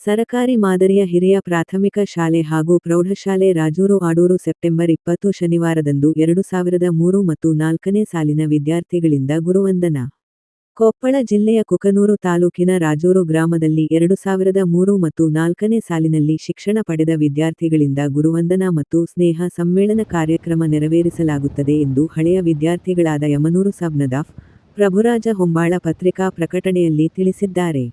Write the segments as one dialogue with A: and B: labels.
A: ಸರಕಾರಿ ಮಾದರಿಯ ಹಿರಿಯ ಪ್ರಾಥಮಿಕ ಶಾಲೆ ಹಾಗೂ ಪ್ರೌಢಶಾಲೆ ರಾಜೂರು ಆಡೂರು ಸೆಪ್ಟೆಂಬರ್ 20 ಶನಿವಾರದಂದು 2003 ಮತ್ತು 4ನೇ ಸಾಲಿನ ವಿದ್ಯಾರ್ಥಿಗಳಿಂದ ಗುರುವಂದನಾ. ಕೊಪ್ಪಳ ಜಿಲ್ಲೆಯ ಕುಕನೂರು ತಾಲೂಕಿನ ರಾಜೂರು ಗ್ರಾಮದಲ್ಲಿ 2003 ಮತ್ತು 4ನೇ ಸಾಲಿನಲ್ಲಿ ಶಿಕ್ಷಣ ಪಡೆದ ವಿದ್ಯಾರ್ಥಿಗಳಿಂದ ಗುರುವಂದನಾ ಮತ್ತು ಸ್ನೇಹ ಸಮ್ಮೇಳನ ಕಾರ್ಯಕ್ರಮ ನೆರವೇರಿಸಲಾಗುತ್ತದೆ ಎಂದು ಹಳೆಯ ವಿದ್ಯಾರ್ಥಿಗಳಾದ ಯಮನೂರು ಸಬ್ ನದಾಫ್, ಪ್ರಭುರಾಜ ಹೊಂಬಾಳ ಪತ್ರಿಕಾ ಪ್ರಕಟಣೆಯಲ್ಲಿ ತಿಳಿಸಿದ್ದಾರೆ.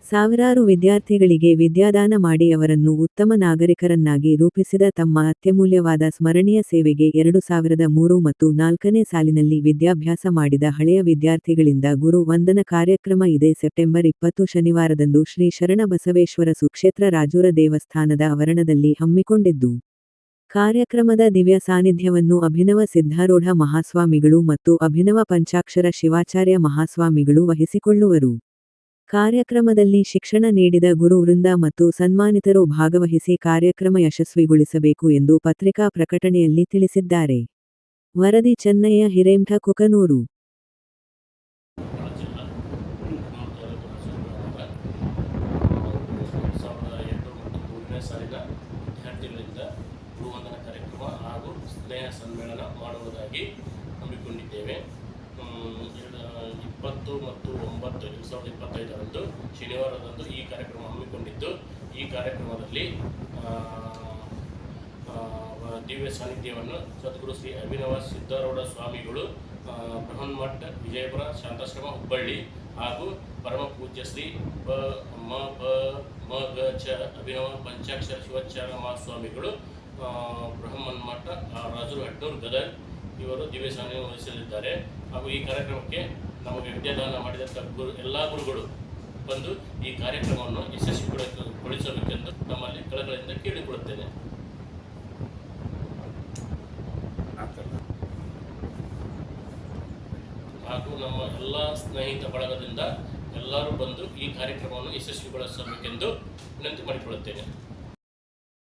A: ಸಾವಿರಾರು ವಿದ್ಯಾರ್ಥಿಗಳಿಗೆ ವಿದ್ಯಾದಾನ ಮಾಡಿ ಅವರನ್ನು ಉತ್ತಮ ನಾಗರಿಕರನ್ನಾಗಿ ರೂಪಿಸಿದ ತಮ್ಮ ಅತ್ಯಮೂಲ್ಯವಾದ ಸ್ಮರಣೀಯ ಸೇವೆಗೆ 2003 ಮತ್ತು 4ನೇ ಸಾಲಿನಲ್ಲಿ ವಿದ್ಯಾಭ್ಯಾಸ ಮಾಡಿದ ಹಳೆಯ ವಿದ್ಯಾರ್ಥಿಗಳಿಂದ ಗುರು ವಂದನ ಕಾರ್ಯಕ್ರಮ ಇದೇ ಸೆಪ್ಟೆಂಬರ್ 20 ಶನಿವಾರದಂದು ಶ್ರೀ ಶರಣ ಬಸವೇಶ್ವರ ಸುಕ್ಷೇತ್ರ ರಾಜೂರ ದೇವಸ್ಥಾನದ ಆವರಣದಲ್ಲಿ ಹಮ್ಮಿಕೊಂಡಿದ್ದು. ಕಾರ್ಯಕ್ರಮದ ದಿವ್ಯ ಸಾನ್ನಿಧ್ಯವನ್ನು ಅಭಿನವ ಸಿದ್ಧಾರೂಢ ಮಹಾಸ್ವಾಮಿಗಳು ಮತ್ತು ಅಭಿನವ ಪಂಚಾಕ್ಷರ ಶಿವಾಚಾರ್ಯ ಮಹಾಸ್ವಾಮಿಗಳು ವಹಿಸಿಕೊಳ್ಳುವರು. ಕಾರ್ಯಕ್ರಮದಲ್ಲಿ ಶಿಕ್ಷಣ ನೀಡಿದ ಗುರು ವೃಂದ ಮತ್ತು ಸನ್ಮಾನಿತರು ಭಾಗವಹಿಸಿ ಕಾರ್ಯಕ್ರಮ ಯಶಸ್ವಿಗೊಳಿಸಬೇಕು ಎಂದು ಪತ್ರಿಕಾ ಪ್ರಕಟಣೆಯಲ್ಲಿ ತಿಳಿಸಿದ್ದಾರೆ. ವರದಿ ಚೆನ್ನಯ್ಯ ಹಿರೇಮಠ, ಕುಕನೂರು.
B: ಸಮ್ಮೇಳನ ಮಾಡುವುದಾಗಿ ಹಮ್ಮಿಕೊಂಡಿದ್ದೇವೆ. 20 ಮತ್ತು 9, 2025ರಂದು ಶನಿವಾರದಂದು ಈ ಕಾರ್ಯಕ್ರಮ ಹಮ್ಮಿಕೊಂಡಿದ್ದು, ಈ ಕಾರ್ಯಕ್ರಮದಲ್ಲಿ ದಿವ್ಯ ಸಾನ್ನಿಧ್ಯವನ್ನು ಸದ್ಗುರು ಶ್ರೀ ಅಭಿನವ ಸಿದ್ಧಾರೂಢ ಸ್ವಾಮಿಗಳು, ಬೃಹನ್ಮಠ ವಿಜಯಪುರ ಶಾಂತಾಶ್ರಮ ಹುಬ್ಬಳ್ಳಿ ಹಾಗೂ ಪರಮ ಪೂಜ್ಯ ಶ್ರೀ ಅಭಿನವ ಪಂಚಾಕ್ಷರ ಶಿವಾಚಾರ್ಯ ಮಹಾಸ್ವಾಮಿಗಳು, ಬ್ರಹ್ಮನ್ಮಠ ರಾಜೂರು ಹಟ್ನೂರು ಗದಗ್ ಇವರು ದಿವ್ಯ ಸಾನ್ನಿಧ್ಯ ವಹಿಸಲಿದ್ದಾರೆ. ಹಾಗೂ ಈ ಕಾರ್ಯಕ್ರಮಕ್ಕೆ ನಮಗೆ ವಿದ್ಯಾದಾನ ಮಾಡಿದಂಥ ಎಲ್ಲ ಗುರುಗಳು ಬಂದು ಈ ಕಾರ್ಯಕ್ರಮವನ್ನು ಯಶಸ್ವಿಗೊಳಿಸಬೇಕೆಂದು ನಮ್ಮಲ್ಲಿ ಕಳಕಳಿಯಿಂದ ಕೇಳಿಕೊಳ್ಳುತ್ತೇನೆ. ಹಾಗೂ ನಮ್ಮ ಎಲ್ಲ ಸ್ನೇಹಿತ ಬಳಗದಿಂದ ಎಲ್ಲರೂ ಬಂದು ಈ ಕಾರ್ಯಕ್ರಮವನ್ನು ಯಶಸ್ವಿಗೊಳಿಸಬೇಕೆಂದು ವಿನಂತಿ ಮಾಡಿಕೊಳ್ಳುತ್ತೇನೆ.